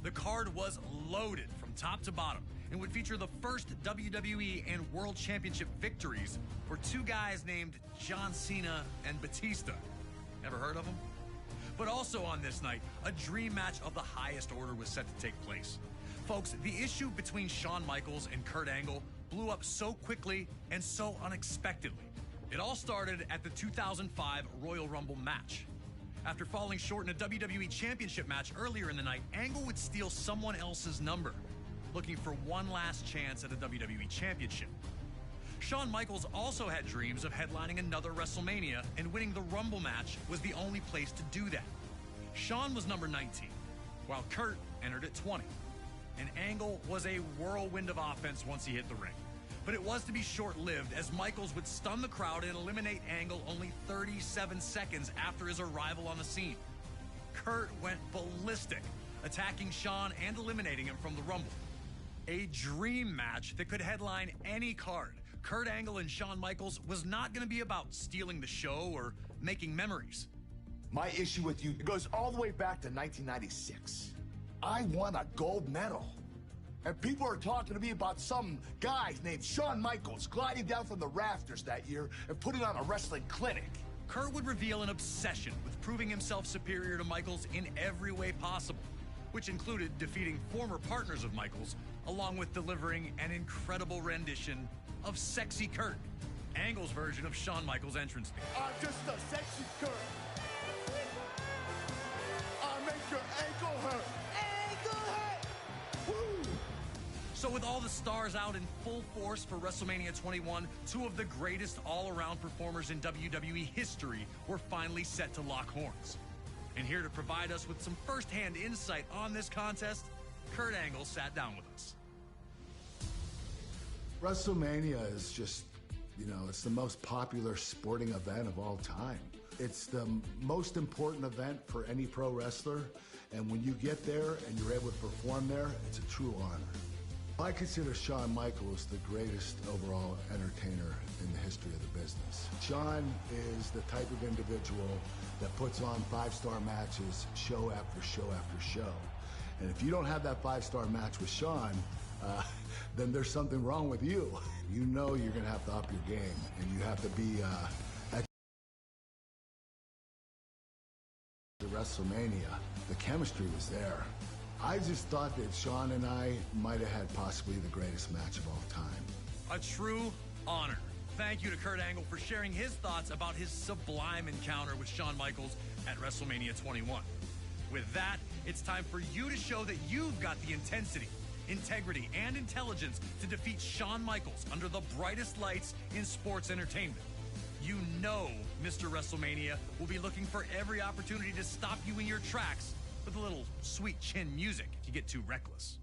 The card was loaded from top to bottom and would feature the first WWE and World Championship victories for two guys named John Cena and Batista. Ever heard of them? But also on this night, a dream match of the highest order was set to take place. Folks, the issue between Shawn Michaels and Kurt Angle blew up so quickly and so unexpectedly. It all started at the 2005 Royal Rumble match. After falling short in a WWE Championship match earlier in the night, Angle would steal someone else's number, looking for one last chance at a WWE Championship. Shawn Michaels also had dreams of headlining another WrestleMania, and winning the Rumble match was the only place to do that. Shawn was number 19, while Kurt entered at 20. And Angle was a whirlwind of offense once he hit the ring. But it was to be short-lived, as Michaels would stun the crowd and eliminate Angle only 37 seconds after his arrival on the scene. Kurt went ballistic, attacking Shawn and eliminating him from the Rumble. A dream match that could headline any card. Kurt Angle and Shawn Michaels was not going to be about stealing the show or making memories. My issue with you goes all the way back to 1996. I won a gold medal. And people are talking to me about some guy named Shawn Michaels gliding down from the rafters that year and putting on a wrestling clinic. Kurt would reveal an obsession with proving himself superior to Michaels in every way possible, which included defeating former partners of Michaels, along with delivering an incredible rendition of Sexy Kurt, Angle's version of Shawn Michaels' entrance theme. I'm just a sexy Kurt. I'll make your ankle hurt. Ankle hurt! Woo! So with all the stars out in full force for WrestleMania 21, two of the greatest all-around performers in WWE history were finally set to lock horns. And here to provide us with some first-hand insight on this contest, Kurt Angle sat down with us. WrestleMania is just, it's the most popular sporting event of all time. It's the most important event for any pro wrestler, and when you get there and you're able to perform there, it's a true honor. I consider Shawn Michaels the greatest overall entertainer in the history of the business. Shawn is the type of individual that puts on five-star matches show after show after show. And if you don't have that five-star match with Shawn, then there's something wrong with you. You know you're going to have to up your game, and you have to be at the WrestleMania. The chemistry was there. I just thought that Shawn and I might have had possibly the greatest match of all time. A true honor. Thank you to Kurt Angle for sharing his thoughts about his sublime encounter with Shawn Michaels at WrestleMania 21. With that, it's time for you to show that you've got the intensity, integrity, and intelligence to defeat Shawn Michaels under the brightest lights in sports entertainment. You know Mr. WrestleMania will be looking for every opportunity to stop you in your tracks with a little sweet chin music if you get too reckless.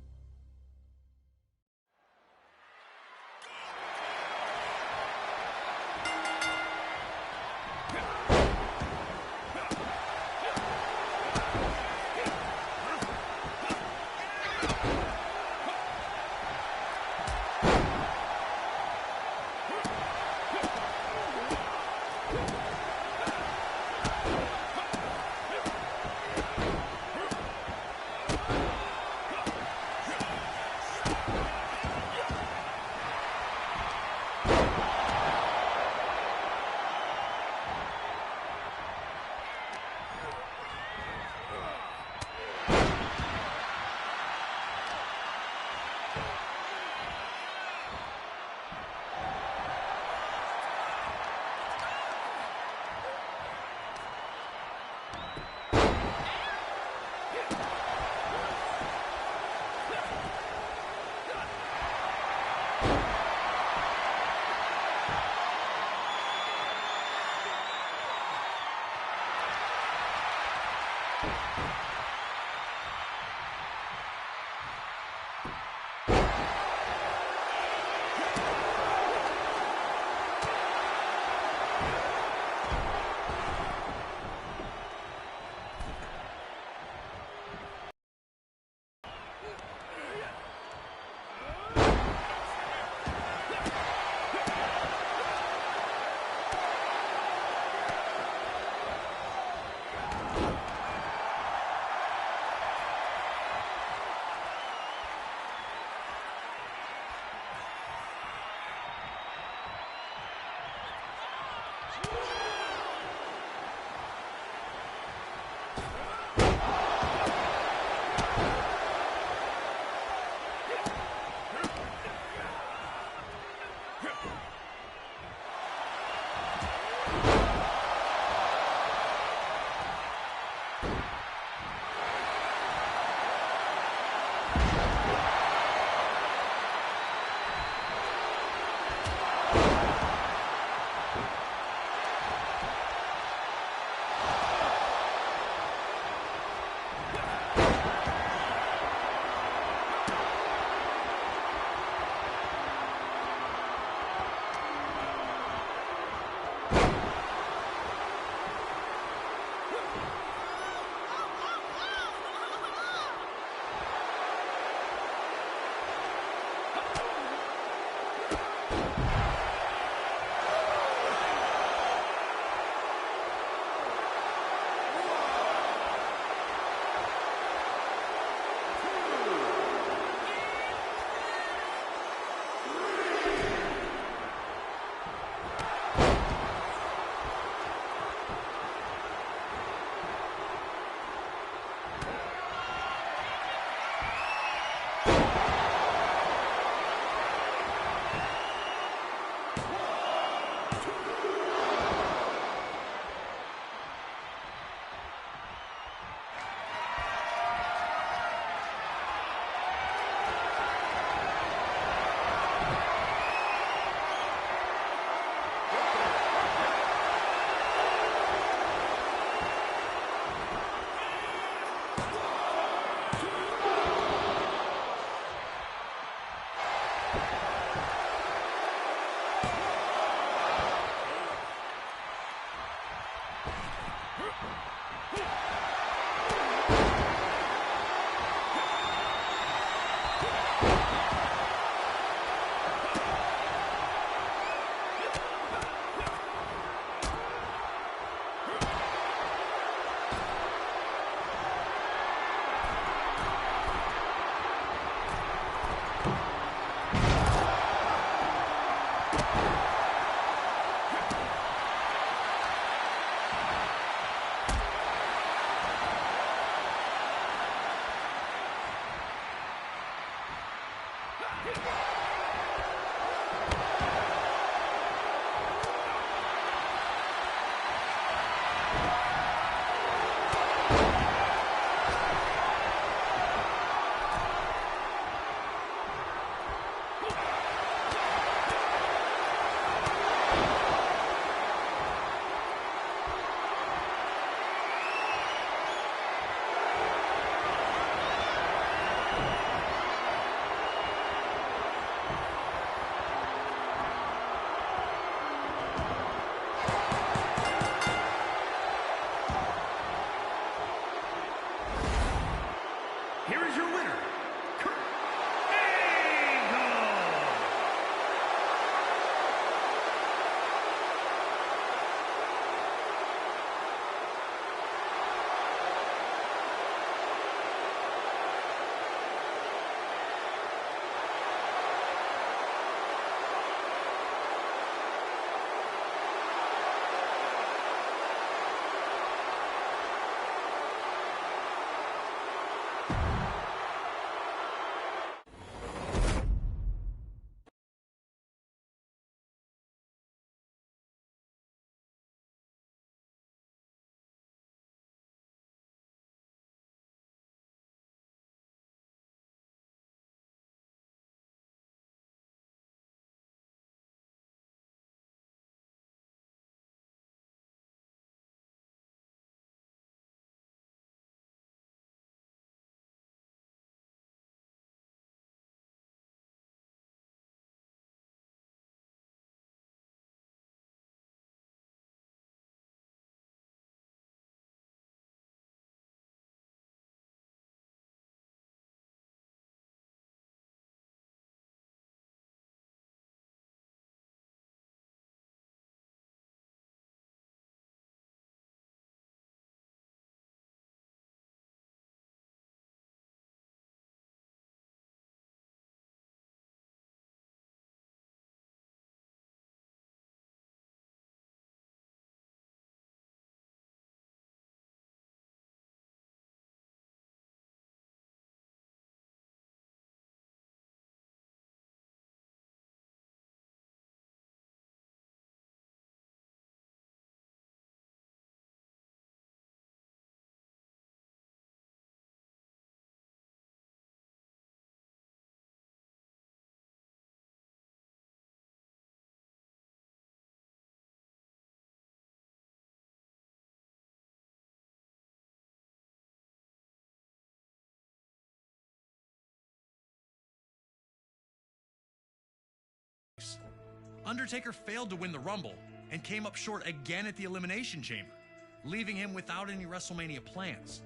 Here is your winner, Kurt Angle. Undertaker failed to win the Rumble and came up short again at the Elimination Chamber, leaving him without any WrestleMania plans.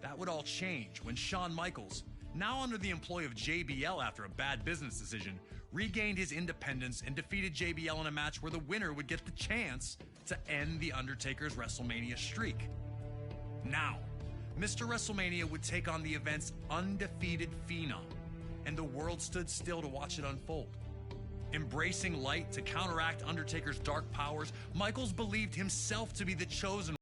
That would all change when Shawn Michaels, now under the employ of JBL after a bad business decision, regained his independence and defeated JBL in a match where the winner would get the chance to end the Undertaker's WrestleMania streak. Now, Mr. WrestleMania would take on the event's undefeated Phenom, and the world stood still to watch it unfold. Embracing light to counteract Undertaker's dark powers, Michaels believed himself to be the chosen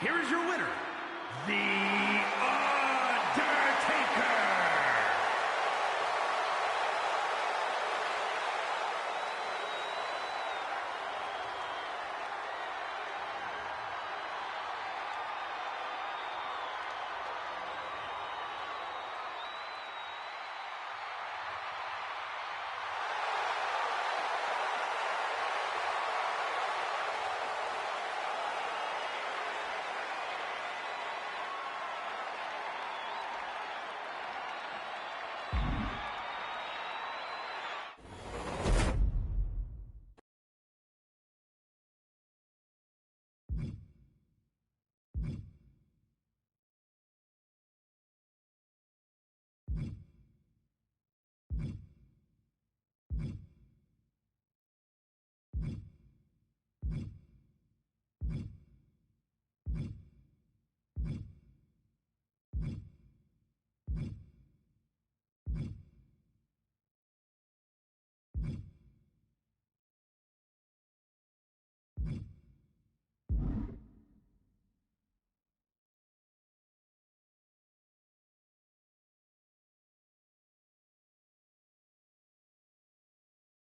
Here is your winner, the